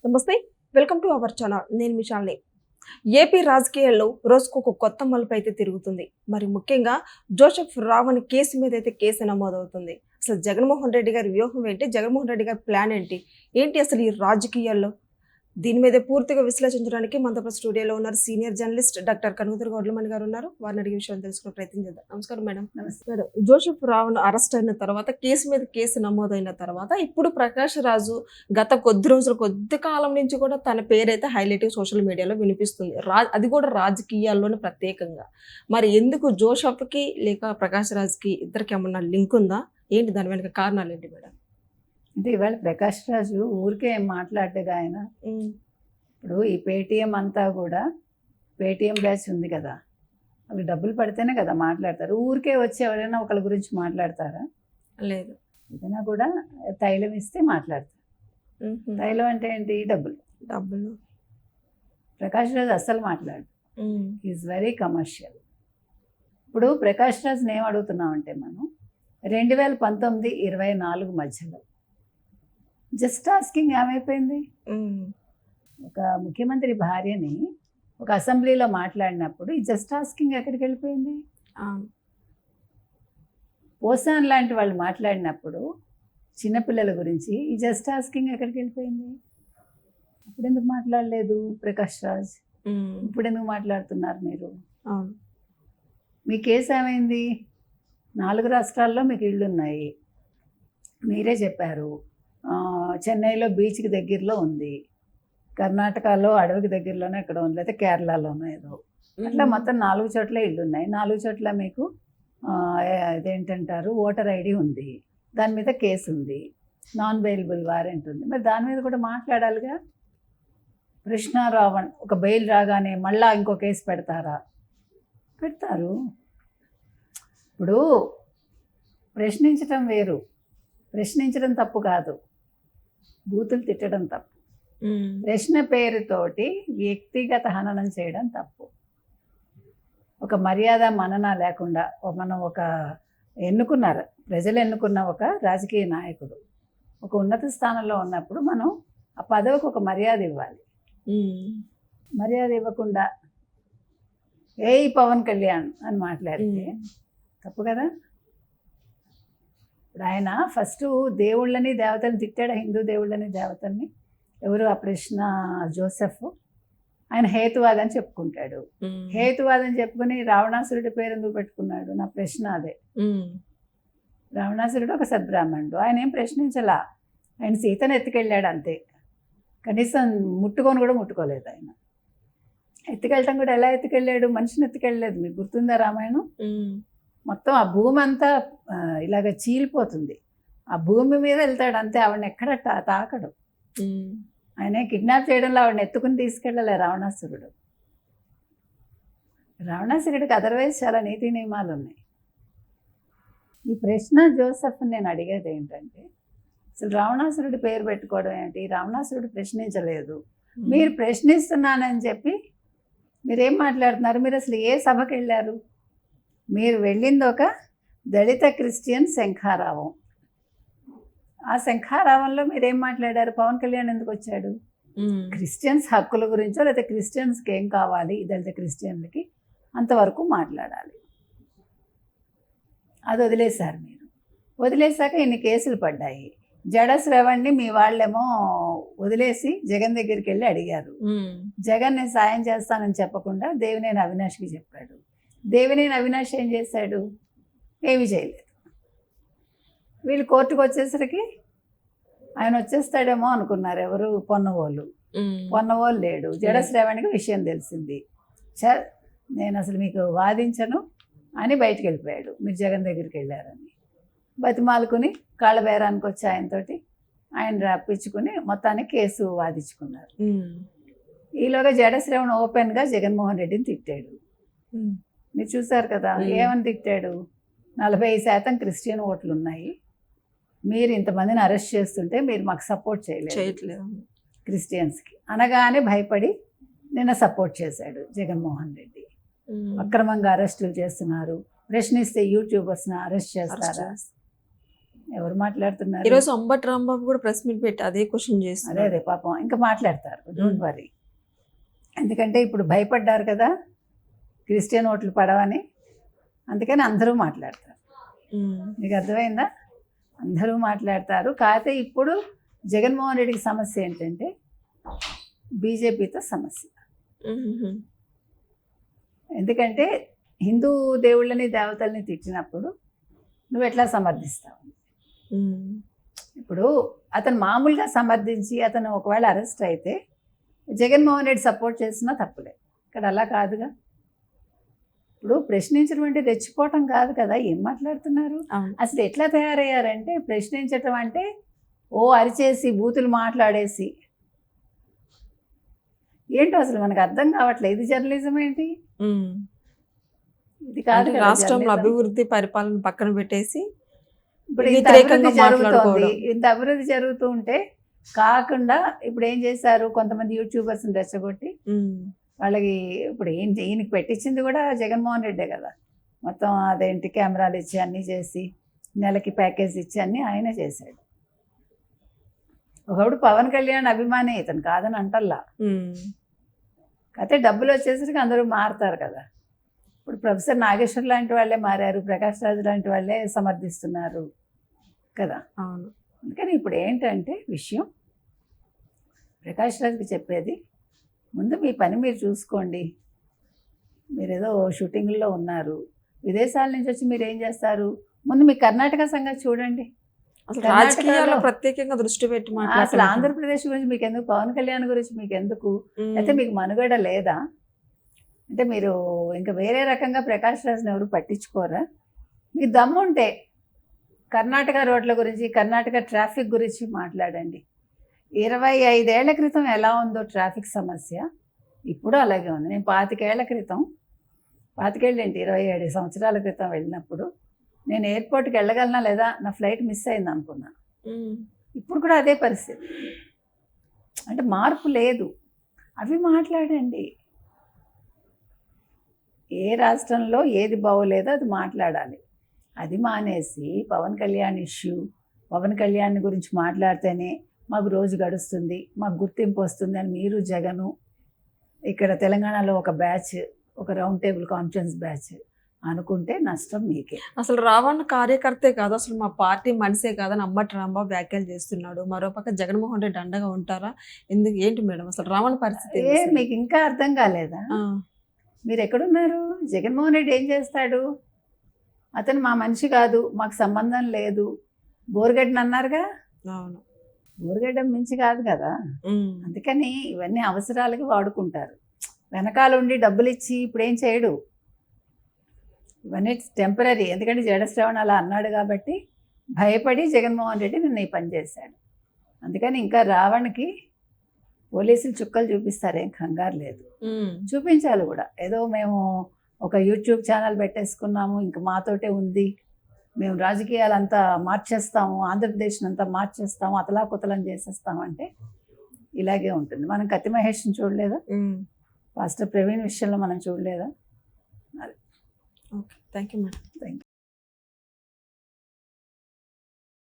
నమస్తే, welcome to our channel. నేను మీ Shalini. AP రాజకీయాల్లో రోజుకు ఒక కొత్త మలుపు అయితే తిరుగుతుంది. మరి ముఖ్యంగా జోసెఫ్ రావణ్ కేసు మీద అయితే కేసు నమోదవుతుంది. అసలు జగన్మోహన్ రెడ్డి గారి వ్యూహం ఏంటి? జగన్మోహన్ రెడ్డి గారి ప్లాన్ ఏంటి? ఏంటి అసలు ఈ రాజకీయాల్లో? దీని మీద పూర్తిగా విశ్లేషించడానికి మనతో స్టూడియోలో ఉన్నారు సీనియర్ జర్నలిస్ట్ డాక్టర్ కనుగుతురు గౌడ్లమణి గారు ఉన్నారు. వారిని అడిగే విషయాలు తెలుసుకునే ప్రయత్నం చేద్దాం. నమస్కారం మేడం. నమస్తే మేడం, జోసెఫ్ రావణ్ అరెస్ట్ అయిన తర్వాత కేసు మీద కేసు నమోదైన తర్వాత ఇప్పుడు ప్రకాష్ రాజు గత కొద్ది కాలం నుంచి కూడా తన పేరైతే హైలైట్ సోషల్ మీడియాలో వినిపిస్తుంది. అది కూడా రాజకీయాల్లోనే ప్రత్యేకంగా. మరి ఎందుకు జోసెఫ్కి లేక ప్రకాష్ రాజ్కి ఇద్దరికి ఏమన్నా లింక్ ఉందా? ఏంటి దాని వెనక కారణాలు ఏంటి మేడం? అంటే ఇవాళ ప్రకాష్ రాజు ఊరికే ఏం మాట్లాడగా ఆయన ఇప్పుడు ఈ పేటీఎం అంతా కూడా పేటీఎం బ్యాచ్ ఉంది కదా, వాళ్ళకి డబ్బులు పడితేనే కదా మాట్లాడతారు. ఊరికే వచ్చి ఎవరైనా ఒకళ్ళ గురించి మాట్లాడతారా? లేదు. ఏదైనా కూడా తైలం ఇస్తే మాట్లాడతారు. తైలం అంటే ఏంటి? డబ్బులు. డబ్బులు. ప్రకాష్ రాజు అస్సలు మాట్లాడు. Is very commercial. ఇప్పుడు ప్రకాష్ రాజుని ఏం అడుగుతున్నామంటే మనం 2019-24 మధ్యలో జస్ట్ ఆస్కింగ్ ఏమైపోయింది? ఒక ముఖ్యమంత్రి భార్యని ఒక అసెంబ్లీలో మాట్లాడినప్పుడు ఈ జస్ట్ ఆస్కింగ్ ఎక్కడికి వెళ్ళిపోయింది? పోసాన్ లాంటి వాళ్ళు మాట్లాడినప్పుడు చిన్నపిల్లల గురించి ఈ జస్ట్ ఆస్కింగ్ ఎక్కడికి వెళ్ళిపోయింది? ఇప్పుడు ఎందుకు మాట్లాడలేదు ప్రకాష్ రాజ్? ఇప్పుడు ఎందుకు మాట్లాడుతున్నారు మీరు? మీ కేసు ఏమైంది? 4 రాష్ట్రాల్లో మీకు ఇళ్ళు ఉన్నాయి, మీరే చెప్పారు. చెన్నైలో బీచ్కి దగ్గరలో ఉంది, కర్ణాటకలో అడవికి దగ్గరలోనే ఎక్కడ ఉంది, లేదా కేరళలోనో ఏదో అట్లా మొత్తం 4 చోట్ల ఇళ్ళు ఉన్నాయి. 4 చోట్ల మీకు ఇదేంటంటారు ఓటర్ ఐడి ఉంది, దాని మీద కేసు ఉంది, నాన్ బెయిలబుల్ వారెంట్ ఉంది. మరి దాని మీద కూడా మాట్లాడాలిగా. కృష్ణ రావణ్ ఒక బెయిల్ రాగానే మళ్ళా ఇంకో కేసు పెడతారా? పెడతారు. ఇప్పుడు ప్రశ్నించటం వేరు, ప్రశ్నించడం తప్పు కాదు, బూతులు తిట్టడం తప్పు. ప్రశ్న పేరుతోటి వ్యక్తిగత హననం చేయడం తప్పు. ఒక మర్యాద మనన లేకుండా మనం ఒక ఎన్నుకున్నారు, ప్రజలు ఎన్నుకున్న ఒక రాజకీయ నాయకుడు ఒక ఉన్నత స్థానంలో ఉన్నప్పుడు మనం ఆ పదవికి ఒక మర్యాద ఇవ్వాలి. మర్యాద ఇవ్వకుండా ఏయ్ పవన్ కళ్యాణ్ అని మాట్లాడితే తప్పు కదా. ఇప్పుడు ఆయన ఫస్ట్ దేవుళ్ళని దేవతల్ని తిట్టాడు, హిందూ దేవుళ్ళని దేవతల్ని. ఎవరు ఆ ప్రశ్న? జోసెఫ్. ఆయన హేతువాదని చెప్పుకుంటాడు. హేతువాదని చెప్పుకుని రావణాసురుడి పేరు ఎందుకు పెట్టుకున్నాడు? నా ప్రశ్న అదే. రావణాసురుడు ఒక సద్బ్రాహ్మణుడు, ఆయన ఏం ప్రశ్నించలా, ఆయన సీతను ఎత్తుకెళ్ళాడు అంతే. కనీసం ముట్టుకొని కూడా ముట్టుకోలేదు ఆయన. ఎత్తుకెళ్ళటం కూడా ఎలా ఎత్తుకెళ్ళాడు? మనిషిని ఎత్తుకెళ్ళలేదు. మీకు గుర్తుందా రామాయణం? మొత్తం ఆ భూమి అంతా ఇలాగ చీలిపోతుంది, ఆ భూమి మీద వెళ్తాడు అంతే. ఆవిడని ఎక్కడ తాకడు. ఆయన కిడ్నాప్ చేయడంలో ఆవిడని ఎత్తుకుని తీసుకెళ్ళలే రావణాసురుడు. రావణాసురుడికి అదర్వైజ్ చాలా నీతి నియమాలు ఉన్నాయి. ఈ ప్రశ్న జోసెఫ్ నేను అడిగేది ఏంటంటే, అసలు రావణాసురుడి పేరు పెట్టుకోవడం ఏంటి? రావణాసురుడు ప్రశ్నించలేదు, మీరు ప్రశ్నిస్తున్నానని చెప్పి మీరేం మాట్లాడుతున్నారు? మీరు అసలు ఏ సభకి వెళ్ళారు? మీరు వెళ్ళింది ఒక దళిత క్రిస్టియన్ శంఖారావం. ఆ శంఖారావంలో మీరేం మాట్లాడారు? పవన్ కళ్యాణ్ ఎందుకు వచ్చాడు? క్రిస్టియన్స్ హక్కుల గురించో లేదా క్రిస్టియన్స్కి ఏం కావాలి దళిత క్రిస్టియన్లకి అంతవరకు మాట్లాడాలి. అది వదిలేశారు మీరు. వదిలేశాక ఇన్ని కేసులు పడ్డాయి. జడ శ్రవణ్ణి మీ వాళ్ళేమో వదిలేసి జగన్ దగ్గరికి వెళ్ళి అడిగారు. జగన్ నేను సాయం చేస్తానని చెప్పకుండా దేవినేని అవినాష్కి చెప్పాడు. దేవినేని అవినాష్ ఏం చేశాడు? ఏమీ చేయలేదు. వీళ్ళు కోర్టుకు వచ్చేసరికి ఆయన వచ్చేస్తాడేమో అనుకున్నారు. ఎవరు? పొన్నవోళ్ళు లేడు. జడ శ్రావణికి విషయం తెలిసింది. నేను అసలు మీకు వాదించను అని బయటికి వెళ్ళిపోయాడు. మీరు జగన్ దగ్గరికి వెళ్ళారని బతిమాలుకుని కాళ్ళ బేరానికి వచ్చి ఆయనతోటి ఆయన రప్పించుకుని మొత్తానికి కేసు వాదించుకున్నారు. ఈలోగా జడ శ్రావణ్ ఓపెన్గా జగన్మోహన్ రెడ్డిని తిట్టాడు. మీరు చూసారు కదా ఏమని తిట్టాడు? 40% క్రిస్టియన్ ఓట్లు ఉన్నాయి, మీరు ఇంతమందిని అరెస్ట్ చేస్తుంటే మీరు మాకు సపోర్ట్ చేయలేదు క్రిస్టియన్స్కి అనగానే భయపడి నిన్న సపోర్ట్ చేశాడు జగన్మోహన్ రెడ్డి. అక్రమంగా అరెస్టులు చేస్తున్నారు, ప్రశ్నిస్తే యూట్యూబర్స్ని అరెస్ట్ చేస్తారా? ఎవరు మాట్లాడుతున్నారు? ఈరోజు అంబటి రాంబాబు కూడా ప్రెస్ మీట్ పెట్టి అదే క్వశ్చన్ అదే చేస్తున్నారు. అదే పాపం ఇంకా మాట్లాడతారు, డోంట్ వరీ. ఎందుకంటే ఇప్పుడు భయపడ్డారు కదా క్రిస్టియన్ ఓట్లు పడవని, అందుకని అందరూ మాట్లాడతారు. మీకు అర్థమైందా? అందరూ మాట్లాడతారు. కాకపోతే ఇప్పుడు జగన్మోహన్ రెడ్డికి సమస్య ఏంటంటే బీజేపీతో సమస్య. ఎందుకంటే హిందూ దేవుళ్ళని దేవతల్ని తిట్టినప్పుడు నువ్వు ఎట్లా సమర్థిస్తావు? ఇప్పుడు అతను మామూలుగా సమర్థించి అతను ఒకవేళ అరెస్ట్ అయితే జగన్మోహన్ రెడ్డి సపోర్ట్ చేసినా తప్పులే. ఇక్కడ అలా కాదుగా. ఇప్పుడు ప్రశ్నించడం అంటే రెచ్చిపోవటం కాదు కదా. ఏం మాట్లాడుతున్నారు అసలు? ఎట్లా తయారయ్యారంటే ప్రశ్నించటం అంటే అరిచేసి బూతులు మాట్లాడేసి ఏంటో అసలు మనకు అర్థం కావట్లేదు. ఇది జర్నలిజం ఏంటి? ఇది కాదు కదా రాష్ట్రంలో జర్నలిజం. అభివృద్ధి పరిపాలన పక్కన పెట్టేసి ఇప్పుడు ఇంత వ్యతిరేకంగా అభివృద్ధి జరుగుతోంది, మాట్లాడుకోవడం. ఇంత అభివృద్ధి జరుగుతూ ఉంటే కాకుండా ఇప్పుడు ఏం చేశారు, కొంతమంది యూట్యూబర్స్ని రెచ్చగొట్టి వాళ్ళకి ఇప్పుడు ఈయనకి పెట్టించింది కూడా జగన్మోహన్ రెడ్డే కదా. మొత్తం అదేంటి కెమెరాలు ఇచ్చి అన్నీ చేసి నెలకి ప్యాకేజ్ ఇచ్చి అన్నీ ఆయనే చేశాడు. ఒకప్పుడు పవన్ కళ్యాణ్ అభిమానే ఇతను, కాదని అంటల్లా. అయితే డబ్బులు వచ్చేసరికి అందరూ మారుతారు కదా. ఇప్పుడు ప్రొఫెసర్ నాగేశ్వర్ లాంటి వాళ్ళే మారారు, ప్రకాష్ రాజు లాంటి వాళ్ళే సమర్థిస్తున్నారు కదా. అవును. అందుకని ఇప్పుడు ఏంటంటే విషయం, ప్రకాష్ రాజుకి చెప్పేది, ముందు మీ పని మీరు చూసుకోండి. మీరు ఏదో షూటింగ్లో ఉన్నారు, విదేశాల నుంచి వచ్చి మీరు ఏం చేస్తారు? ముందు మీ కర్ణాటక సంగతి చూడండి. అసలు కర్ణాటకలో రాజకీయాల్లో ప్రత్యేకంగా దృష్టి పెట్టి అసలు మాట్లాడుతున్నారు. ఆంధ్రప్రదేశ్ గురించి మీకు ఎందుకు, పవన్ కళ్యాణ్ గురించి మీకు ఎందుకు? అయితే మీకు మనుగడ లేదా? అంటే మీరు ఇంకా వేరే రకంగా ప్రకాష్ రాజ్ని ఎవరు పట్టించుకోరా? మీకు దమ్ముంటే కర్ణాటక రోడ్ల గురించి, కర్ణాటక ట్రాఫిక్ గురించి మాట్లాడండి. 25 ఏళ్ల క్రితం ఎలా ఉందో ట్రాఫిక్ సమస్య ఇప్పుడు అలాగే ఉంది. నేను 25 ఏళ్ల క్రితం, 25 ఏంటి 27 సంవత్సరాల క్రితం వెళ్ళినప్పుడు నేను ఎయిర్పోర్ట్కి వెళ్ళగలనా లేదా, నా ఫ్లైట్ మిస్ అయింది అనుకున్నా. ఇప్పుడు కూడా అదే పరిస్థితి. అంటే మార్పు లేదు. అవి మాట్లాడండి. ఏ రాష్ట్రంలో ఏది బాగోలేదో అది మాట్లాడాలి. అది మానేసి పవన్ కళ్యాణ్ ఇష్యూ, పవన్ కళ్యాణ్ గురించి మాట్లాడితేనే మాకు రోజు గడుస్తుంది, మాకు గుర్తింపు వస్తుంది అని మీరు జగను ఇక్కడ తెలంగాణలో ఒక బ్యాచ్, ఒక రౌండ్ టేబుల్ కాన్ఫరెన్స్ బ్యాచ్ అనుకుంటే నష్టం మీకే. అసలు రావణ్ కార్యకర్తే కాదు, అసలు మా పార్టీ మనిషే కాదని అంబటి రాంబాబు వ్యాఖ్యలు చేస్తున్నాడు. మరోపక్క జగన్మోహన్ రెడ్డి అండగా ఉంటారా? ఎందుకు ఏంటి మేడం అసలు రావణ్ పరిస్థితి ఏంటి అసలు? మీకు ఇంకా అర్థం కాలేదా? మీరు ఎక్కడున్నారు? జగన్మోహన్ రెడ్డి ఏం చేస్తాడు? అతను మా మనిషి కాదు, మాకు సంబంధం లేదు, బోరుగడ్డని అన్నారుగా. అవును. బోరుగడ్డ మించి కాదు కదా. అందుకని ఇవన్నీ అవసరాలకి వాడుకుంటారు. వెనకాల ఉండి డబ్బులు ఇచ్చి ఇప్పుడు ఏం చేయడు. ఇవన్నీ టెంపరీ. ఎందుకంటే జడశ్రవణ్ అలా అన్నాడు కాబట్టి భయపడి జగన్మోహన్ రెడ్డి నిన్న ఈ పని చేశాడు. అందుకని ఇంకా రావణ్కి పోలీసులు చుక్కలు చూపిస్తారేం కంగారు లేదు. చూపించాలి కూడా. ఏదో మేము ఒక యూట్యూబ్ ఛానల్ పెట్టేసుకున్నాము, ఇంక మాతోటే ఉంది, మేము రాజకీయాలంతా మార్చేస్తాము, ఆంధ్రప్రదేశ్ని అంతా మార్చేస్తాము, అతలాకుతలం చేసేస్తామంటే ఇలాగే ఉంటుంది. మనం కత్తి మహేష్ని చూడలేదా? పాస్టర్ ప్రవీణ్ విషయంలో మనం చూడలేదా? Okay, thank you madam. Thank you.